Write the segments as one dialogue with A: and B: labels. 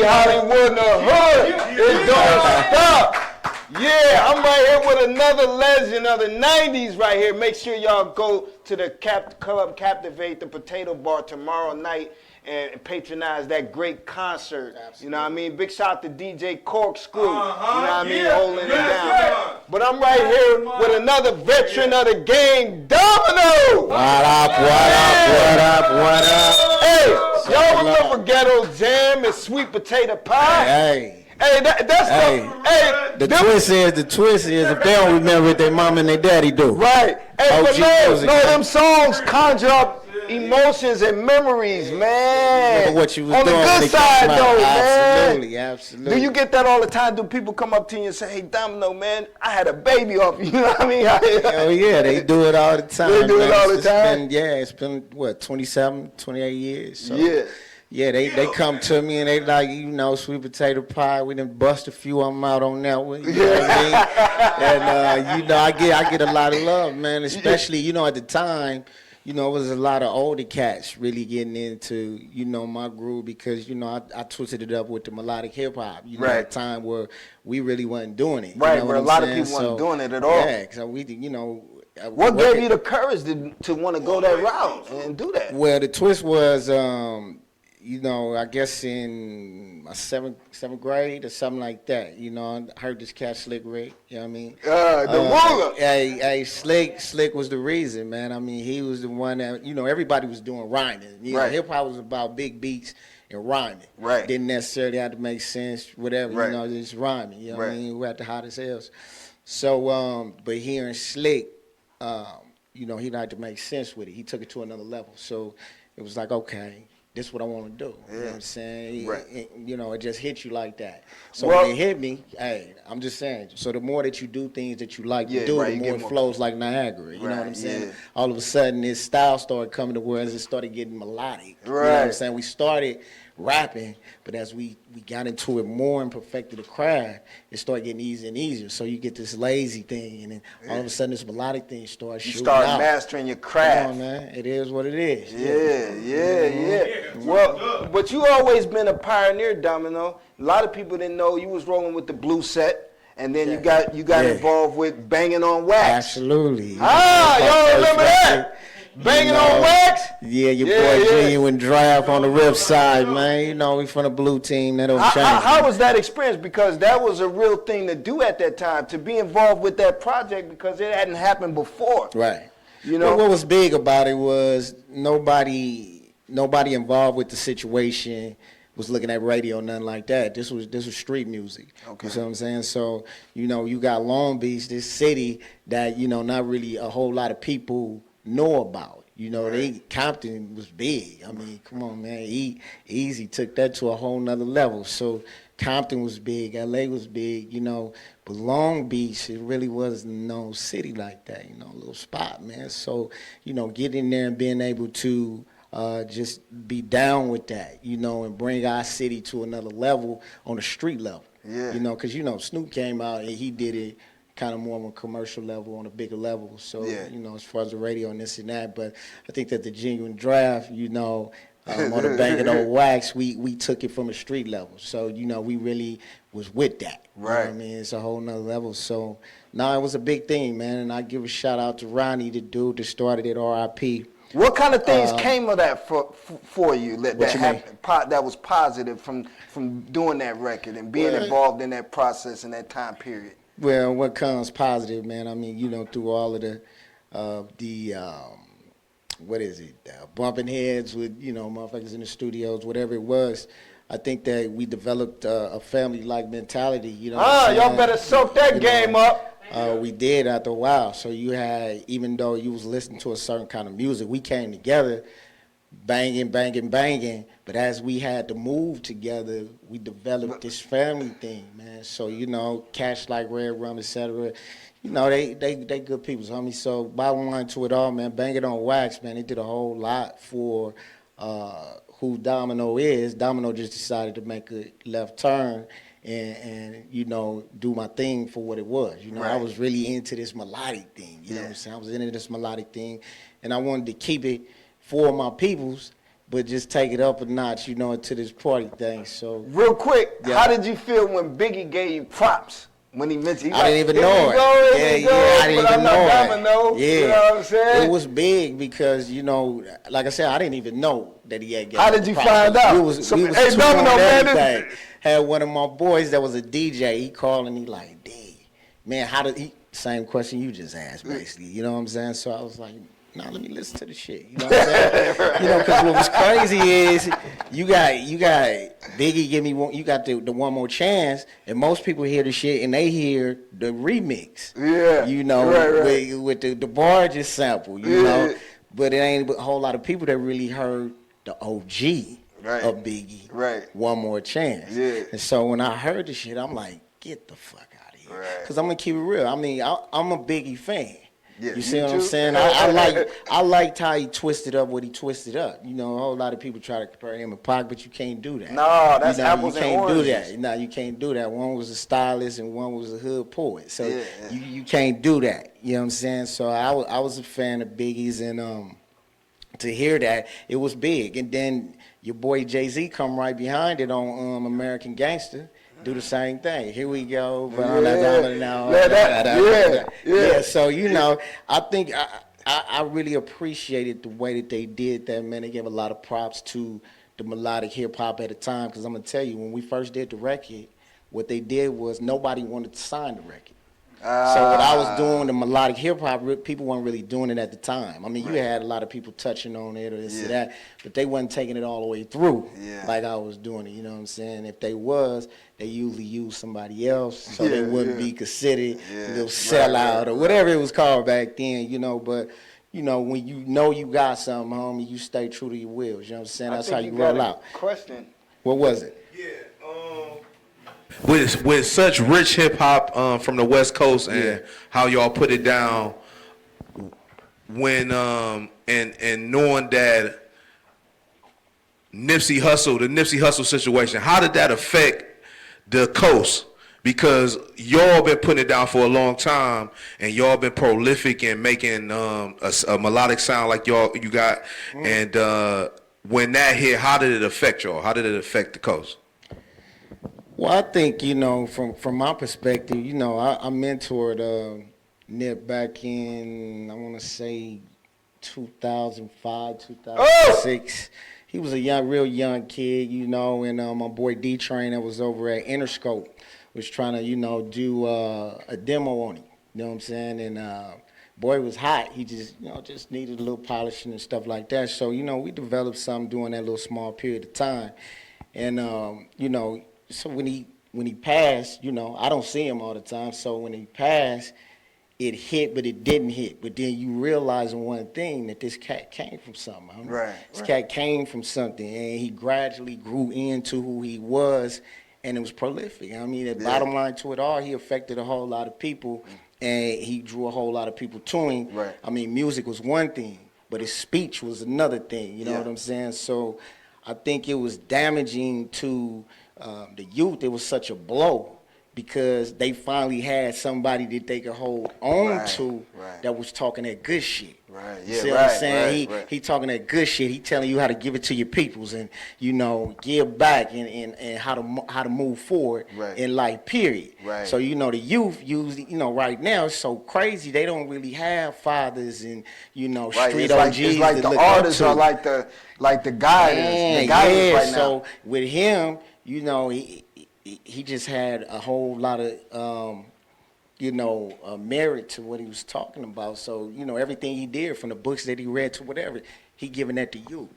A: Hollywood in the hood. It don't stop. Yeah, I'm right here with another legend of the 90s right here. Make sure y'all go to the Club Captivate, the Potato Bar tomorrow night and patronize that great concert. Absolutely. You know what I mean? Big shout out to DJ Corkscrew. You know what I mean? Holding it down. Right. But I'm right here with another veteran of the game, Domino.
B: What up?
A: Hey, y'all remember Ghetto Jam and Sweet Potato Pie? Hey,
B: the twist is if they don't remember it, their mom and their daddy do.
A: Right. Hey, but no, them songs conjure up emotions and memories, man.
B: Remember what you was
A: on
B: doing
A: the good side, though,
B: man. Absolutely.
A: Do you get that all the time? Do people come up to you and say, "Hey, Domino, man, I had a baby off you"? You know what I mean?
B: Hell yeah, they do it all the time.
A: They do it all the time.
B: It's been what 27, 28 years. So.
A: Yeah.
B: Yeah, they come to me and they like, Sweet Potato Pie. We done bust a few of them out on that one. You know what I mean? And I get a lot of love, man. Especially, at the time, it was a lot of older cats really getting into, my groove because, I twisted it up with the melodic hip hop. At a time where we really wasn't doing it.
A: Right, where a lot of people wasn't doing it at all.
B: Yeah, because we,
A: what gave you the courage to want to go that route and do that?
B: Well, the twist was. I guess in my seventh grade or something like that. I heard this cat Slick Rick. You know what I mean?
A: The ruler.
B: Hey, Slick was the reason, man. I mean, he was the one that everybody was doing rhyming.
A: Right.
B: Hip hop was about big beats and rhyming.
A: Right.
B: Didn't necessarily have to make sense, whatever.
A: Right.
B: Just rhyming. You know what I mean? We had the hottest hells. So, but hearing Slick, he liked to make sense with it. He took it to another level. So it was like, okay. This is what I want to do.
A: Yeah.
B: You know what I'm saying?
A: Right.
B: It just hit you like that. So when it hit me, I'm just saying. So the more that you do things that you like to do, the more it flows like Niagara. You know what I'm saying? Yeah. All of a sudden, this style started coming to where it started getting melodic.
A: Right.
B: You know what I'm saying? We started rapping, but as we got into it more and perfected the craft, it started getting easier and easier. So you get this lazy thing, and then all of a sudden this melodic thing starts shooting out.
A: You start mastering your craft.
B: Come on, man. It is what it is.
A: Yeah. Well, but you always been a pioneer, Domino. A lot of people didn't know you was rolling with the blue set. And then you got involved with Bangin On Wax.
B: Absolutely.
A: Y'all remember that? Bangin On Wax?
B: Yeah, your boy Genuine Draft on the rip side, man. We from the blue team. That don't change.
A: How was that experience? Because that was a real thing to do at that time, to be involved with that project because it hadn't happened before.
B: Right. Well, what was big about it was nobody involved with the situation was looking at radio, nothing like that. This was street music. Okay. You see what I'm saying? So, you got Long Beach, this city that, not really a whole lot of people know about. Compton was big. I mean, come on, man. Easy took that to a whole nother level. So Compton was big, LA was big, but Long Beach, it really wasn't no city like that, a little spot, man. So, getting there and being able to just be down with that, and bring our city to another level on the street level.
A: Yeah.
B: Because, Snoop came out and he did it kind of more on a commercial level, on a bigger level. So, as far as the radio and this and that. But I think that the Genuine Draft, on the Bangin On Wax, we took it from a street level. So, we really was with that.
A: Right.
B: You know what I mean? It's a whole nother level. So, it was a big thing, man. And I give a shout out to Ronnie, the dude that started it, R.I.P.
A: What kind of things came of that for you that was positive from doing that record and being involved in that process in that time period?
B: Well, what comes positive, man? I mean, through all of the bumping heads with, motherfuckers in the studios, whatever it was. I think that we developed a family-like mentality.
A: Y'all better soak that game up.
B: We did after a while. So you had, even though you was listening to a certain kind of music, we came together banging. But as we had to move together, we developed this family thing, man. So, Cash Like Red Rum, etc. They good people, homie. So bottom line to it all, man, Bangin On Wax, man, they did a whole lot for who Domino is. Domino just decided to make a left turn and do my thing for what it was.
A: Right.
B: I was really into this melodic thing. You know what I'm saying? I was into this melodic thing, and I wanted to keep it for my peoples but just take it up a notch, you know, into this party thing. So
A: real quick,
B: yeah.
A: How did you feel when Biggie gave you props? When he mentioned,
B: I didn't even know it. I didn't even know
A: Domino,
B: it. Yeah,
A: you know what I'm saying?
B: It was big because, you know, like I said, I didn't even know that he had.
A: How did you find out?
B: We was
A: hey, Domino, man.
B: Had one of my boys that was a DJ. He called and he like, "D, man, how did he?" Same question you just asked, basically. You know what I'm saying? So I was like, "Nah, let me listen to the shit." You know what I'm saying? You know, because what was crazy is you got Biggie give me one. You got the one more chance, and most people hear the shit and they hear the remix.
A: Yeah.
B: You know, with the Barges sample. You know, but it ain't a whole lot of people that really heard the OG of Biggie.
A: Right.
B: One more chance. Yeah. And so when I heard the shit, I'm like, get the fuck out of here. Because I'm gonna keep it real. I mean, I'm a Biggie fan. Yeah, you see what I'm saying? I liked how he twisted up what he twisted up. You know, a whole lot of people try to compare him and Pac, but you can't do that.
A: No, that's apples and oranges.
B: You can't do that. No, you can't do that. One was a stylist and one was a hood poet. So you can't do that. You know what I'm saying? So I was a fan of Biggie's, and to hear that, it was big. And then your boy JayZ come right behind it on American Gangster. Do the same thing. Here we go. Yeah. So, you know, I think I really appreciated the way that they did that, man. They gave a lot of props to the melodic hip hop at the time. Because I'm going to tell you, when we first did the record, what they did was nobody wanted to sign the record. So what I was doing, the melodic hip hop, people weren't really doing it at the time. I mean, you had a lot of people touching on it or this or that, but they wasn't taking it all the way through like I was doing it. You know what I'm saying? If they was, they usually used somebody else, so they wouldn't be considered a little sellout or whatever it was called back then. You know, but you know when you know you got something, homie, you stay true to your wheels. You know what I'm saying? That's how you roll out.
A: Question.
B: What was it?
C: With such rich hip hop from the West Coast and how y'all put it down, when and knowing that the Nipsey Hussle situation, how did that affect the coast? Because y'all been putting it down for a long time, and y'all been prolific in making a melodic sound like you got. And when that hit, how did it affect y'all? How did it affect the coast?
B: Well, I think, you know, from my perspective, you know, I mentored Nip back in, I want to say, 2005, 2006. He was a real young kid, you know, and my boy D-Train that was over at Interscope was trying to, you know, do a demo on him, you know what I'm saying? And boy was hot. He just, you know, just needed a little polishing and stuff like that. So, you know, we developed something during that little small period of time. And, you know, so when he passed, you know, I don't see him all the time. So when he passed, it hit, but it didn't hit. But then you realize one thing, that this cat came from something. This cat came from something, and he gradually grew into who he was, and it was prolific. I mean, the bottom line to it all, he affected a whole lot of people, and he drew a whole lot of people to him. I mean, music was one thing, but his speech was another thing. You know what I'm saying? So I think it was damaging to the youth. It was such a blow because they finally had somebody that they could hold on to that was talking that good shit. See what I'm saying? He talking that good shit. He telling you how to give it to your peoples and, you know, give back and how to move forward in life, period. So, you know, the youth usually, you know, right now it's so crazy. They don't really have fathers and, you know, street OGs.
A: It's like the artists are like the guidance right now.
B: So with him, you know, he just had a whole lot of, you know, merit to what he was talking about. So, you know, everything he did from the books that he read to whatever, he giving that to you.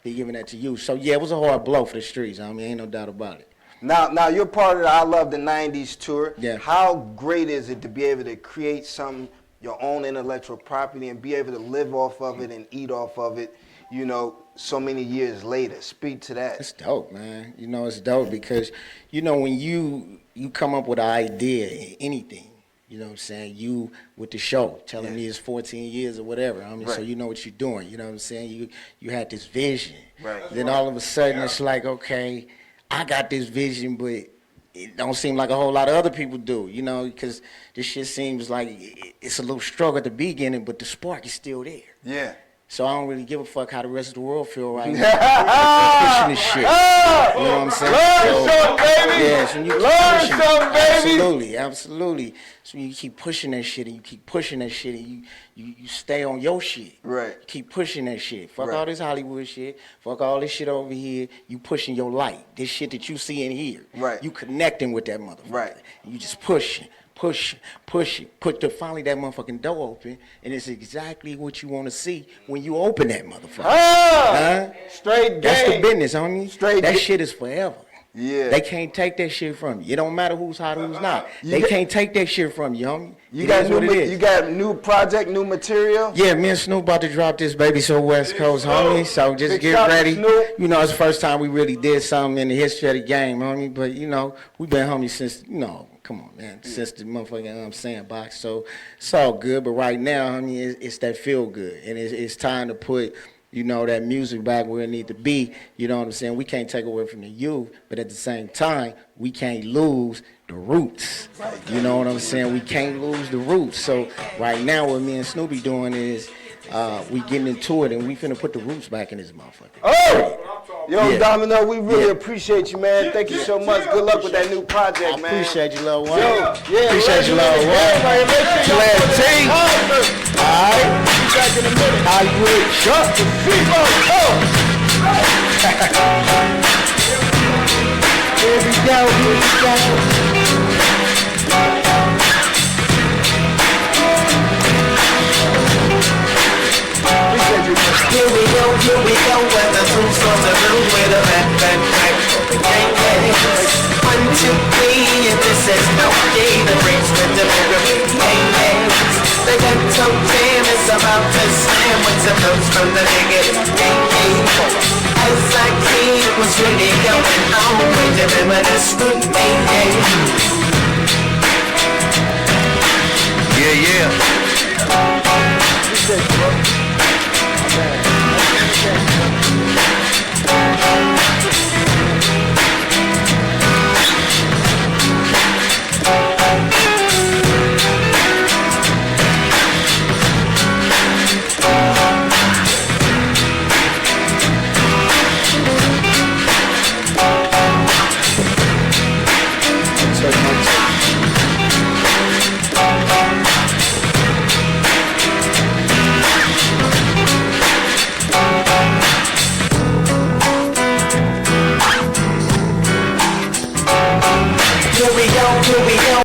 B: He giving that to you. So, yeah, it was a hard blow for the streets. I mean, ain't no doubt about it.
A: Now you're part of the I Love the 90s tour. How great is it to be able to create your own intellectual property and be able to live off of it and eat off of it, you know, so many years later? Speak to that.
B: It's dope, man. You know, it's dope because, you know, when you come up with an idea, anything, you know what I'm saying, you with the show, telling me it's 14 years or whatever, I mean, so you know what you're doing, you know what I'm saying? You had this vision. Then all of a sudden it's like, okay, I got this vision, but it don't seem like a whole lot of other people do, you know, because this shit seems like it's a little struggle at the beginning, but the spark is still there. So I don't really give a fuck how the rest of the world feel right now. Pushing this shit. You know what I'm saying?
A: Learn something, baby.
B: Yeah, so you keep
A: Learn
B: pushing,
A: something, baby.
B: Absolutely, absolutely. So you keep pushing that shit, and you keep pushing that shit, and you stay on your shit.
A: Right.
B: You keep pushing that shit. Fuck
A: Right.
B: all this Hollywood shit. Fuck all this shit over here. You pushing your light. This shit that you see in here.
A: Right.
B: You connecting with that motherfucker.
A: Right.
B: You just pushing. Finally that motherfucking door open, and it's exactly what you want to see when you open that motherfucker. Huh?
A: Straight game.
B: That's the business, homie.
A: Straight
B: that
A: ga-
B: shit is forever.
A: Yeah.
B: They can't take that shit from you. It don't matter who's hot, who's not. They can't take that shit from you, homie.
A: You got new project, new material?
B: Yeah, me and Snoop about to drop this Baby So West Coast, homie. So just
A: Big
B: get
A: shout out to
B: ready.
A: Snoop.
B: You know, it's the first time we really did something in the history of the game, homie. But, you know, we've been homies since, come on, man, since the motherfucking sandbox. So it's all good. But right now, homie, it's that feel good. And it's time to put, that music back where it need to be. You know what I'm saying? We can't take away from the youth, but at the same time, we can't lose the roots. You know what I'm saying? We can't lose the roots. So right now, what me and Snoopy doing is we getting into it, and we finna put the roots back in this motherfucker.
A: Oh! Yo,
B: Yeah.
A: Domino, we really appreciate you, man. Thank you so much. Good luck with that new project,
B: I
A: man.
B: appreciate you, little one.
A: Yo, yeah,
B: appreciate you, little one.
A: Right, make sure y'all
B: Glad
A: put
B: T.
A: it on.
B: All right.
A: Be back in a minute.
B: Hollywood, shut the
A: People, oh!
B: Here we go, here we go.
D: Here we go, where the two storms are through with a back, gang, gang. 1, 2, 3, and this is no day that brings the delivery, gang, gang. They got so jam, it's about to slam with some notes from the negative, gang, gang. As I came, it was really going on, wait to reminisce with me, gang.
C: Yeah.